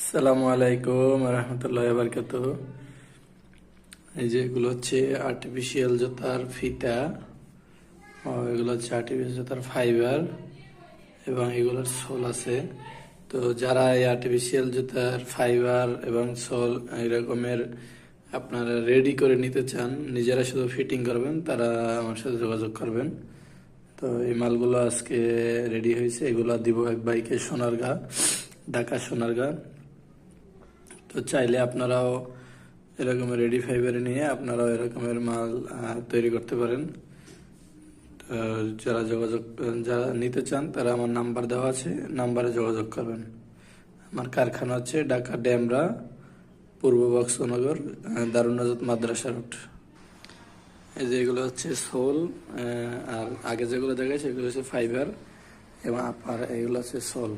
আসসালামু আলাইকুম রহমতুল্লাহ বারকাতুহ। এই যে এগুলো হচ্ছে আর্টিফিশিয়াল জুতার ফিতা, এগুলো হচ্ছে আর্টিফিশিয়াল জুতার ফাইবার এবং এগুলোর সোল আছে। তো যারা এই আর্টিফিশিয়াল জুতার ফাইবার এবং সোল এরকমের আপনারা রেডি করে নিতে চান, নিজেরা শুধু ফিটিং করবেন, তারা আমার সাথে যোগাযোগ করবেন। তো এই মালগুলো আজকে রেডি হয়েছে, এগুলো দিব এক বাইকে সোনারগাঁ, ঢাকা সোনারগাঁ। তো চাইলে আপনারাও এরকম রেডি ফাইবারে নিয়ে আপনারাও এরকমের মাল তৈরি করতে পারেন। তো যারা নিতে চান তারা আমার নাম্বার দেওয়া আছে, নাম্বারে যোগাযোগ করবেন। আমার কারখানা হচ্ছে ঢাকা ডেমরা, পূর্ব বক্সনগর, দারুন নাজাত মাদ্রাসা রোড। এই যে এগুলো হচ্ছে সোল, আর আগে যেগুলো দেখায় সেগুলো হচ্ছে ফাইবার এবং আপার, এগুলো হচ্ছে সোল।